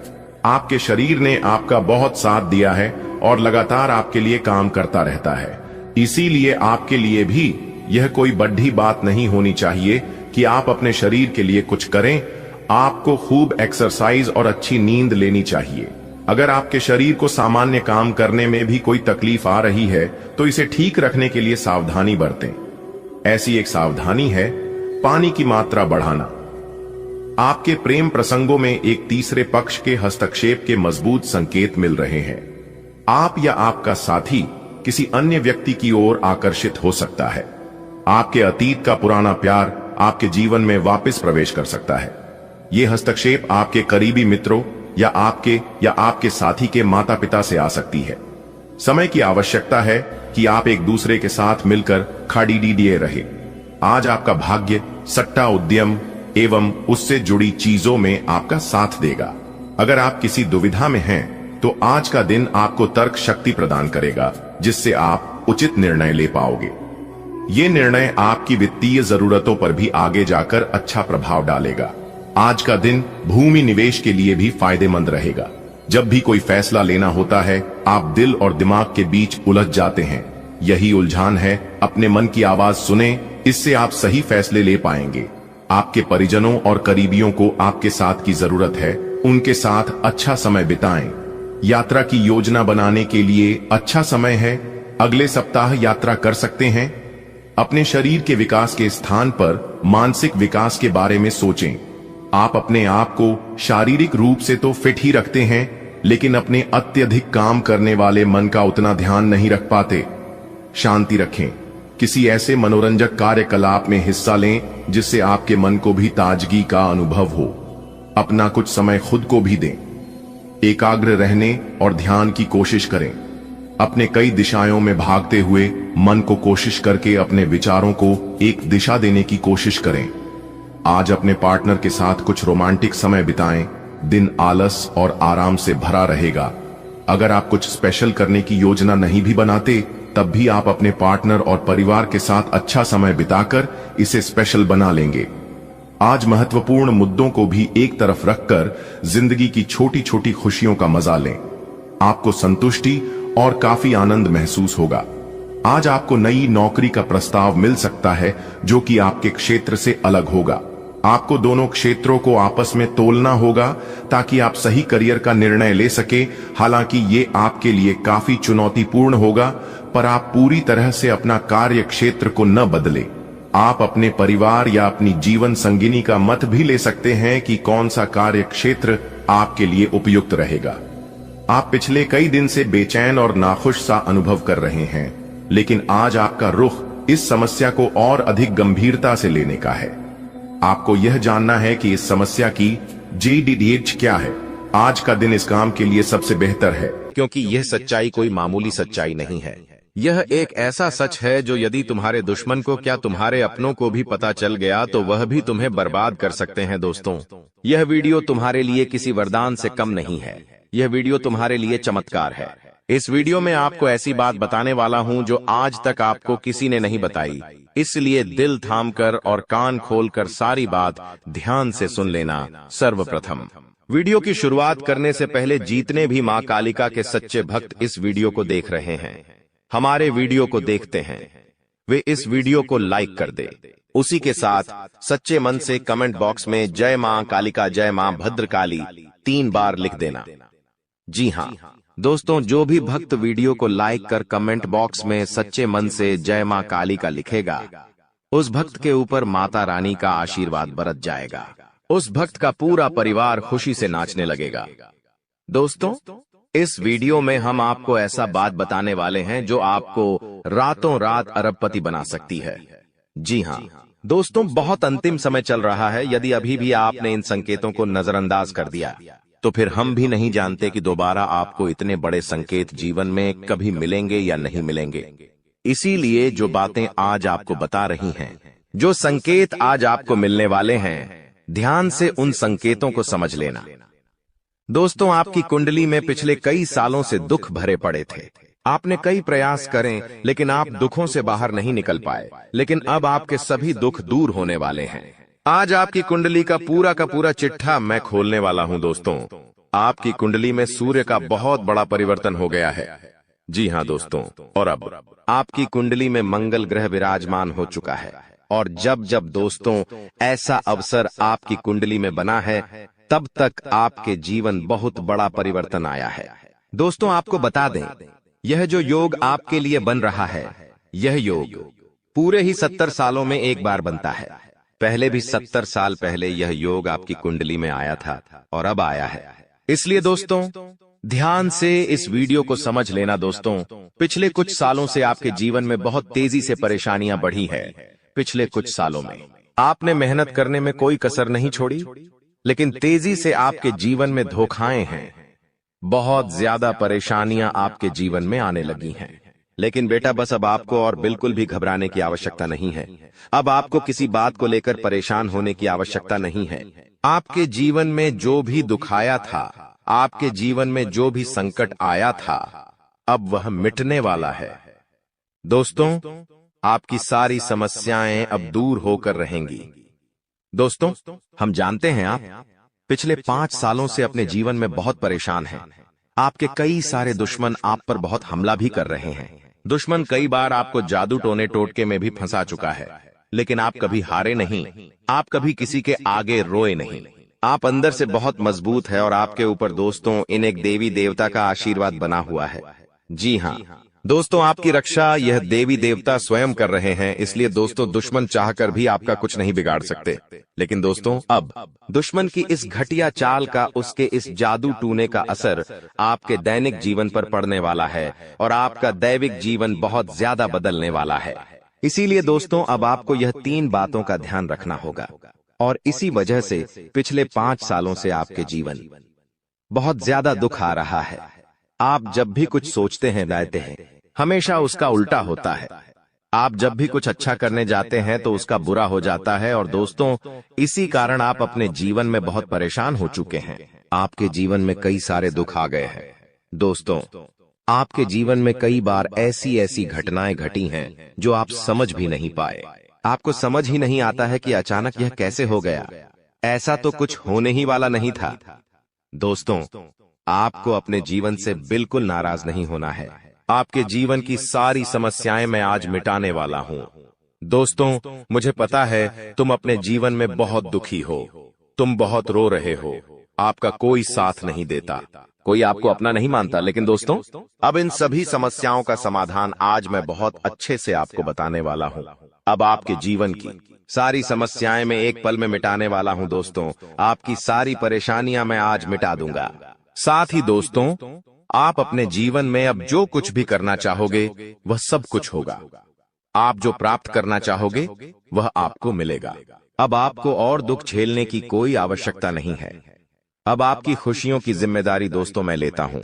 आपके शरीर ने आपका बहुत साथ दिया है और लगातार आपके लिए काम करता रहता है। इसीलिए आपके लिए भी यह कोई बड़ी बात नहीं होनी चाहिए कि आप अपने शरीर के लिए कुछ करें। आपको खूब एक्सरसाइज और अच्छी नींद लेनी चाहिए। अगर आपके शरीर को सामान्य काम करने में भी कोई तकलीफ आ रही है तो इसे ठीक रखने के लिए सावधानी बरतें। ऐसी एक सावधानी है पानी की मात्रा बढ़ाना। आपके प्रेम प्रसंगों में एक तीसरे पक्ष के हस्तक्षेप के मजबूत संकेत मिल रहे हैं। आप या आपका साथी किसी अन्य व्यक्ति की ओर आकर्षित हो सकता है। आपके अतीत का पुराना प्यार आपके जीवन में वापस प्रवेश कर सकता है। यह हस्तक्षेप आपके करीबी मित्रों या आपके साथी के माता पिता से आ सकती है। समय की आवश्यकता है कि आप एक दूसरे के साथ मिलकर खड़ीडीडिए रहे। आज आपका भाग्य सट्टा उद्यम एवं उससे जुड़ी चीजों में आपका साथ देगा। अगर आप किसी दुविधा में हैं तो आज का दिन आपको तर्क शक्ति प्रदान करेगा, जिससे आप उचित निर्णय ले पाओगे। ये निर्णय आपकी वित्तीय जरूरतों पर भी आगे जाकर अच्छा प्रभाव डालेगा। आज का दिन भूमि निवेश के लिए भी फायदेमंद रहेगा। जब भी कोई फैसला लेना होता है, आप दिल और दिमाग के बीच उलझ जाते हैं। यही उलझान है। अपने मन की आवाज सुने, इससे आप सही फैसले ले पाएंगे। आपके परिजनों और करीबियों को आपके साथ की जरूरत है। उनके साथ अच्छा समय बिताएं। यात्रा की योजना बनाने के लिए अच्छा समय है। अगले सप्ताह यात्रा कर सकते हैं। अपने शरीर के विकास के स्थान पर मानसिक विकास के बारे में सोचें। आप अपने आप को शारीरिक रूप से तो फिट ही रखते हैं, लेकिन अपने अत्यधिक काम करने वाले मन का उतना ध्यान नहीं रख पाते। शांति रखें। किसी ऐसे मनोरंजक कार्यकलाप में हिस्सा लें जिससे आपके मन को भी ताजगी का अनुभव हो। अपना कुछ समय खुद को भी दें। एकाग्र रहने और ध्यान की कोशिश करें। अपने कई दिशाओं में भागते हुए मन को कोशिश करके अपने विचारों को एक दिशा देने की कोशिश करें। आज अपने पार्टनर के साथ कुछ रोमांटिक समय बिताएं। दिन आलस और आराम से भरा रहेगा। अगर आप कुछ स्पेशल करने की योजना नहीं भी बनाते, तब भी आप अपने पार्टनर और परिवार के साथ अच्छा समय बिताकर इसे स्पेशल बना लेंगे। आज महत्वपूर्ण मुद्दों को भी एक तरफ रखकर जिंदगी की छोटी छोटी खुशियों का मजा लें। आपको संतुष्टि और काफी आनंद महसूस होगा। आज आपको नई नौकरी का प्रस्ताव मिल सकता है जो कि आपके क्षेत्र से अलग होगा। आपको दोनों क्षेत्रों को आपस में तोलना होगा ताकि आप सही करियर का निर्णय ले सके। हालांकि ये आपके लिए काफी चुनौतीपूर्ण होगा, पर आप पूरी तरह से अपना कार्य क्षेत्र को न बदले। आप अपने परिवार या अपनी जीवन संगिनी का मत भी ले सकते हैं कि कौन सा कार्य क्षेत्र आपके लिए उपयुक्त रहेगा। आप पिछले कई दिन से बेचैन और नाखुश सा अनुभव कर रहे हैं, लेकिन आज आपका रुख इस समस्या को और अधिक गंभीरता से लेने का है। आपको यह जानना है कि इस समस्या की JDDH क्या है। आज का दिन इस काम के लिए सबसे बेहतर है, क्योंकि यह सच्चाई कोई मामूली सच्चाई नहीं है। यह एक ऐसा सच है जो यदि तुम्हारे दुश्मन को क्या तुम्हारे अपनों को भी पता चल गया तो वह भी तुम्हें बर्बाद कर सकते हैं। दोस्तों, यह वीडियो तुम्हारे लिए किसी वरदान से कम नहीं है। यह वीडियो तुम्हारे लिए चमत्कार है। इस वीडियो में आपको ऐसी बात बताने वाला हूं जो आज तक आपको किसी ने नहीं बताई। इसलिए दिल थामकर और कान खोलकर सारी बात ध्यान से सुन लेना। सर्वप्रथम, वीडियो की शुरुआत करने से पहले जितने भी मां कालिका के सच्चे भक्त इस वीडियो को देख रहे हैं, हमारे वीडियो को देखते हैं, वे इस वीडियो को लाइक कर दे। उसी के साथ सच्चे मन से कमेंट बॉक्स में जय मां कालिका, जय मां भद्रकाली 3 बार लिख देना। जी हां दोस्तों, जो भी भक्त वीडियो को लाइक कर कमेंट बॉक्स में सच्चे मन से जय मां कालिका लिखेगा, उस भक्त के ऊपर माता रानी का आशीर्वाद बरस जाएगा। उस भक्त का पूरा परिवार खुशी से नाचने लगेगा। दोस्तों, इस वीडियो में हम आपको ऐसा बात बताने वाले हैं जो आपको रातों रात अरबपति बना सकती है। जी हाँ दोस्तों, बहुत अंतिम समय चल रहा है। यदि अभी भी आपने इन संकेतों को नजरअंदाज कर दिया तो फिर हम भी नहीं जानते कि दोबारा आपको इतने बड़े संकेत जीवन में कभी मिलेंगे या नहीं मिलेंगे। इसीलिए जो बातें आज आपको बता रही हैं, जो संकेत आज आपको मिलने वाले हैं, ध्यान से उन संकेतों को समझ लेना। दोस्तों, आपकी कुंडली में पिछले कई सालों से दुख भरे पड़े थे। आपने कई प्रयास करें लेकिन आप दुखों से बाहर नहीं निकल पाए। लेकिन अब आपके सभी दुख दूर होने वाले हैं। आज आपकी कुंडली का पूरा चिट्ठा मैं खोलने वाला हूं। दोस्तों, आपकी कुंडली में सूर्य का बहुत बड़ा परिवर्तन हो गया है। जी हाँ दोस्तों, और अब आपकी कुंडली में मंगल ग्रह विराजमान हो चुका है। और जब जब दोस्तों ऐसा अवसर आपकी कुंडली में बना है, तब तक आपके जीवन बहुत बड़ा परिवर्तन आया है। दोस्तों, आपको बता दें, यह जो योग आपके लिए बन रहा है, यह योग पूरे ही 70 सालों में एक बार बनता है। पहले भी 70 साल पहले यह योग आपकी कुंडली में आया था और अब आया है। इसलिए दोस्तों, ध्यान से इस वीडियो को समझ लेना। दोस्तों, पिछले कुछ सालों से आपके जीवन में बहुत तेजी से परेशानियां बढ़ी है। पिछले कुछ सालों में आपने मेहनत करने में कोई कसर नहीं छोड़ी, लेकिन तेजी से आपके जीवन में धोखाएं हैं। बहुत ज्यादा परेशानियां आपके जीवन में आने लगी हैं। लेकिन बेटा, बस अब आपको और बिल्कुल भी घबराने की आवश्यकता नहीं है। अब आपको किसी बात को लेकर परेशान होने की आवश्यकता नहीं है। आपके जीवन में जो भी दुख आया था, आपके जीवन में जो भी संकट आया था, अब वह मिटने वाला है। दोस्तों, आपकी सारी समस्याएं अब दूर होकर रहेंगी। दोस्तों, हम जानते हैं आप पिछले 5 सालों से अपने जीवन में बहुत परेशान हैं। आपके कई सारे दुश्मन आप पर बहुत हमला भी कर रहे हैं। दुश्मन कई बार आपको जादू टोने टोटके में भी फंसा चुका है, लेकिन आप कभी हारे नहीं। आप कभी किसी के आगे रोए नहीं। आप अंदर से बहुत मजबूत है और आपके ऊपर दोस्तों इन एक देवी देवता का आशीर्वाद बना हुआ है। जी हाँ दोस्तों, आपकी रक्षा यह देवी देवता स्वयं कर रहे हैं। इसलिए दोस्तों, दुश्मन चाहकर भी आपका कुछ नहीं बिगाड़ सकते। लेकिन दोस्तों, अब दुश्मन की इस घटिया चाल का, उसके इस जादू टूने का असर आपके दैनिक जीवन पर पड़ने वाला है और आपका दैविक जीवन बहुत ज्यादा बदलने वाला है। इसीलिए दोस्तों, अब आपको यह 3 बातों का ध्यान रखना होगा। और इसी वजह से पिछले 5 सालों से आपके जीवन बहुत ज्यादा दुख आ रहा है। आप जब भी कुछ सोचते हैं, रहते हैं, हमेशा उसका उल्टा होता है। आप जब भी कुछ अच्छा करने जाते हैं तो उसका बुरा हो जाता है। और दोस्तों, इसी कारण आप अपने जीवन में बहुत परेशान हो चुके हैं। आपके जीवन में कई सारे दुख आ गए हैं। दोस्तों, आपके जीवन में कई बार ऐसी घटनाएं घटी हैं जो आप समझ भी नहीं पाए। आपको समझ ही नहीं आता है कि अचानक यह कैसे हो गया। ऐसा तो कुछ होने ही वाला नहीं था। दोस्तों, आपको अपने जीवन से बिल्कुल नाराज नहीं होना है। आपके जीवन की सारी समस्याएं मैं आज मिटाने वाला हूं। दोस्तों, मुझे पता है तुम अपने जीवन में बहुत दुखी हो। तुम बहुत रो रहे हो। आपका कोई साथ नहीं देता, कोई आपको अपना नहीं मानता। लेकिन दोस्तों, अब इन सभी समस्याओं का समाधान आज मैं बहुत अच्छे से आपको बताने वाला हूं। अब आपके जीवन की सारी समस्याएं मैं एक पल में मिटाने वाला हूं। दोस्तों, आपकी सारी परेशानियां मैं आज मिटा दूंगा। साथ ही दोस्तों, आप अपने जीवन में अब जो कुछ भी करना चाहोगे वह सब कुछ होगा। आप जो प्राप्त करना चाहोगे वह आपको मिलेगा। अब आपको और दुख झेलने की कोई आवश्यकता नहीं है। अब आपकी खुशियों की जिम्मेदारी दोस्तों मैं लेता हूं।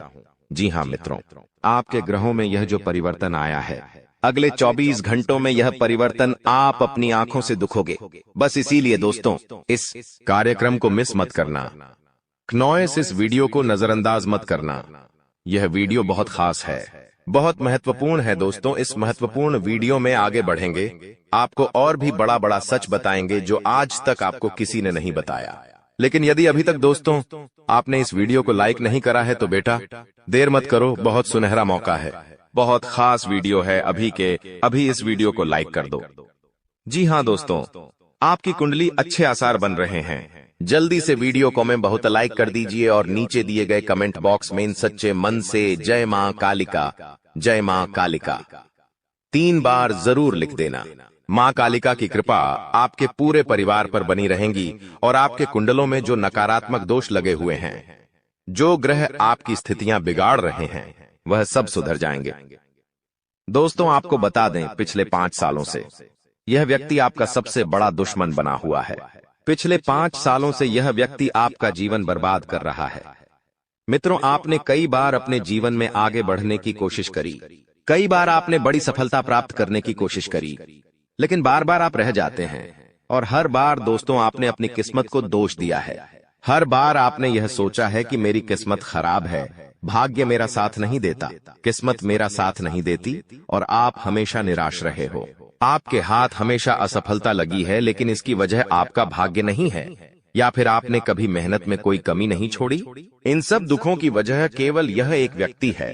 जी हां मित्रों, आपके ग्रहों में यह जो परिवर्तन आया है, अगले 24 घंटों में यह परिवर्तन आप अपनी आंखों से दिखोगे। बस इसीलिए दोस्तों, इस कार्यक्रम को मिस मत करना। क्नॉयस इस वीडियो को नजरअंदाज मत करना। यह वीडियो बहुत खास है, बहुत महत्वपूर्ण है। दोस्तों, इस महत्वपूर्ण वीडियो में आगे बढ़ेंगे, आपको और भी बड़ा बड़ा सच बताएंगे जो आज तक आपको किसी ने नहीं बताया। लेकिन यदि अभी तक दोस्तों आपने इस वीडियो को लाइक नहीं करा है तो बेटा देर मत करो, बहुत सुनहरा मौका है। बहुत खास वीडियो है, अभी इस वीडियो को लाइक कर दो। जी हाँ दोस्तों, आपकी कुंडली अच्छे आसार बन रहे हैं। जल्दी से वीडियो को में बहुत लाइक कर दीजिए और नीचे दिए गए कमेंट बॉक्स में इन सच्चे मन से जय मां कालिका 3 बार जरूर लिख देना। माँ कालिका की कृपा आपके पूरे परिवार पर बनी रहेंगी और आपके कुंडलों में जो नकारात्मक दोष लगे हुए हैं, जो ग्रह आपकी स्थितियां बिगाड़ रहे हैं, वह सब सुधर जाएंगे। दोस्तों, आपको बता दें, पिछले 5 सालों से यह व्यक्ति आपका सबसे बड़ा दुश्मन बना हुआ है। पिछले 5 सालों से यह व्यक्ति आपका जीवन बर्बाद कर रहा है। मित्रों, आपने कई बार अपने जीवन में आगे बढ़ने की कोशिश करी, कई बार आपने बड़ी सफलता प्राप्त करने की कोशिश करी, लेकिन बार बार आप रह जाते हैं। और हर बार दोस्तों आपने अपनी किस्मत को दोष दिया है। हर बार आपने यह सोचा है कि मेरी किस्मत खराब है, भाग्य मेरा साथ नहीं देता, किस्मत मेरा साथ नहीं देती, और आप हमेशा निराश रहे हो। आपके हाथ हमेशा असफलता लगी है, लेकिन इसकी वजह आपका भाग्य नहीं है, या फिर आपने कभी मेहनत में कोई कमी नहीं छोड़ी। इन सब दुखों की वजह केवल यह एक व्यक्ति है।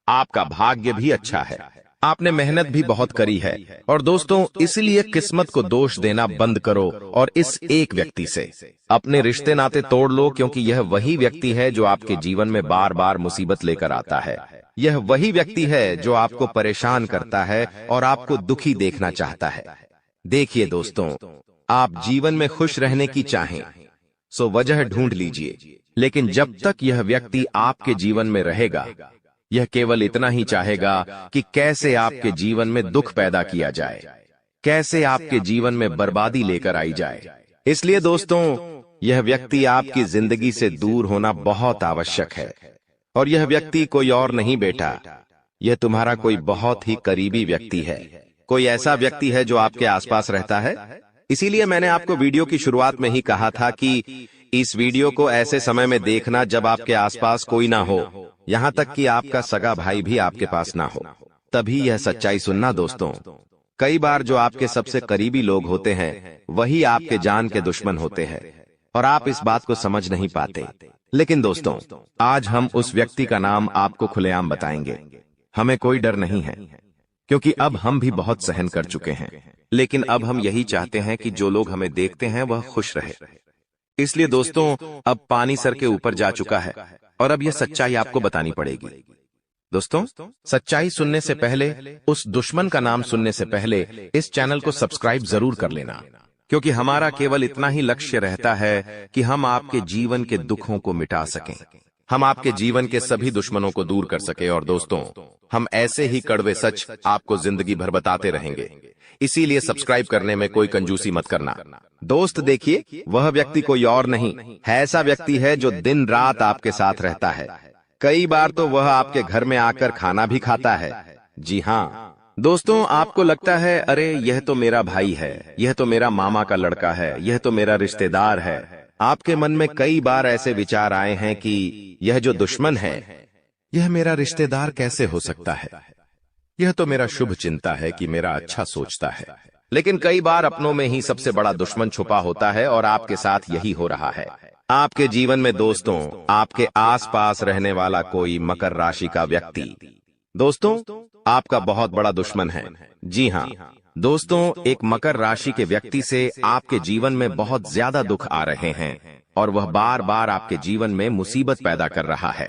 आपका भाग्य भी अच्छा है, आपने मेहनत भी बहुत करी है। और दोस्तों, इसलिए किस्मत को दोष देना बंद करो और इस एक व्यक्ति से अपने रिश्ते नाते तोड़ लो, क्योंकि यह वही व्यक्ति है जो आपके जीवन में बार बार मुसीबत लेकर आता है। यह वही व्यक्ति है जो आपको परेशान करता है और आपको दुखी देखना चाहता है। देखिए दोस्तों, आप जीवन में खुश रहने की चाहें सो वजह ढूंढ लीजिए, लेकिन जब तक यह व्यक्ति आपके जीवन में रहेगा, यह केवल इतना ही चाहेगा कि कैसे आपके जीवन में दुख पैदा किया जाए, कैसे आपके जीवन में बर्बादी लेकर आई जाए। इसलिए दोस्तों, यह व्यक्ति आपकी जिंदगी से दूर होना बहुत आवश्यक है। और यह व्यक्ति कोई और नहीं बेटा, यह तुम्हारा कोई बहुत ही करीबी व्यक्ति है, कोई ऐसा व्यक्ति है जो आपके आसपास रहता है। इसीलिए मैंने आपको वीडियो की शुरुआत में ही कहा था कि इस वीडियो को ऐसे समय में देखना जब आपके आसपास कोई ना हो, यहाँ तक कि आपका सगा भाई भी आपके पास ना हो, तभी यह सच्चाई सुनना। दोस्तों, कई बार जो आपके सबसे करीबी लोग होते हैं वही आपके जान के दुश्मन होते हैं, और आप इस बात को समझ नहीं पाते। लेकिन दोस्तों, आज हम उस व्यक्ति का नाम आपको खुलेआम बताएंगे। हमें कोई डर नहीं है, क्योंकि अब हम भी बहुत सहन कर चुके हैं। लेकिन अब हम यही चाहते हैं कि जो लोग हमें देखते हैं वह खुश रहे। इसलिए दोस्तों, अब पानी सर के ऊपर जा चुका है और अब यह सच्चाई आपको बतानी पड़ेगी। दोस्तों, सच्चाई सुनने से पहले, उस दुश्मन का नाम सुनने से पहले इस चैनल को सब्सक्राइब जरूर कर लेना, क्योंकि हमारा केवल इतना ही लक्ष्य रहता है कि हम आपके जीवन के दुखों को मिटा सकें, हम आपके जीवन के सभी दुश्मनों को दूर कर सके। और दोस्तों, हम ऐसे ही कड़वे सच आपको जिंदगी भर बताते रहेंगे। इसीलिए सब्सक्राइब करने में कोई कंजूसी मत करना। दोस्त देखिए, वह व्यक्ति कोई और नहीं है, ऐसा व्यक्ति है जो दिन रात आपके साथ रहता है। कई बार तो वह आपके घर में आकर खाना भी खाता है। जी हाँ दोस्तों, आपको लगता है अरे यह तो मेरा भाई है, यह तो मेरा मामा का लड़का है, यह तो मेरा रिश्तेदार है। आपके मन में कई बार ऐसे विचार आए हैं कि यह जो दुश्मन है, यह मेरा रिश्तेदार कैसे हो सकता है, यह तो मेरा शुभ चिंता है कि मेरा अच्छा सोचता है। लेकिन कई बार अपनों में ही सबसे बड़ा दुश्मन छुपा होता है, और आपके साथ यही हो रहा है। आपके जीवन में दोस्तों, आपके आसपास रहने वाला कोई मकर राशि का व्यक्ति दोस्तों आपका बहुत बड़ा दुश्मन है। जी हाँ दोस्तों, एक मकर राशि के व्यक्ति से आपके जीवन में बहुत ज्यादा दुख आ रहे हैं, और वह बार बार आपके जीवन में मुसीबत पैदा कर रहा है।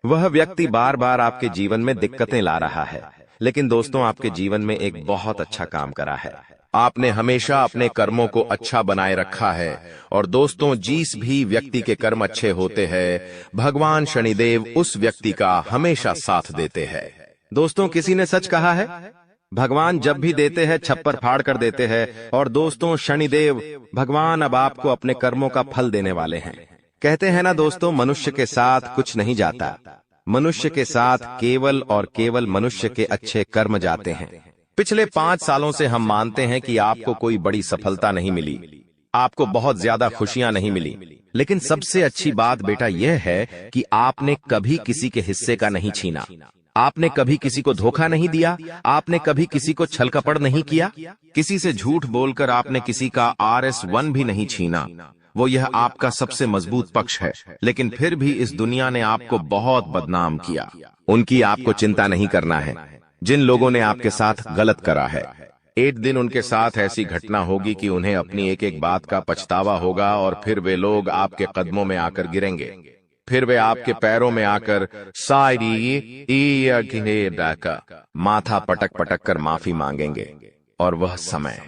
वह व्यक्ति बार बार आपके जीवन में दिक्कतें ला रहा है, लेकिन दोस्तों आपके जीवन में एक बहुत अच्छा काम करा है। आपने हमेशा अपने कर्मों को अच्छा बनाए रखा है। और दोस्तों, जिस भी व्यक्ति के कर्म अच्छे होते हैं, भगवान शनिदेव उस व्यक्ति का हमेशा साथ देते हैं। दोस्तों, किसी ने सच कहा है, भगवान जब भी देते हैं छप्पर फाड़ कर देते हैं। और दोस्तों, शनिदेव भगवान अब आपको अपने कर्मों का फल देने वाले हैं। कहते हैं ना दोस्तों, मनुष्य के साथ कुछ नहीं जाता, मनुष्य के साथ केवल और केवल मनुष्य के अच्छे कर्म जाते हैं। पिछले 5 सालों से हम मानते हैं कि आपको कोई बड़ी सफलता नहीं मिली, आपको बहुत ज्यादा खुशियां नहीं मिली, लेकिन सबसे अच्छी बात बेटा यह है कि आपने कभी किसी के हिस्से का नहीं छीना, आपने कभी किसी को धोखा नहीं दिया, आपने कभी किसी को छल कपट नहीं किया, किसी से झूठ बोलकर आपने किसी का RS1 भी नहीं छीना। वो यह आपका सबसे मजबूत पक्ष है। लेकिन फिर भी इस दुनिया ने आपको बहुत बदनाम किया। उनकी आपको चिंता नहीं करना है। जिन लोगों ने आपके साथ गलत करा है, एक दिन उनके साथ ऐसी घटना होगी कि उन्हें अपनी एक एक बात का पछतावा होगा, और फिर वे लोग आपके कदमों में आकर गिरेंगे, फिर वे आपके पैरों में आकर माथा पटक पटक कर माफी मांगेंगे, और वह समय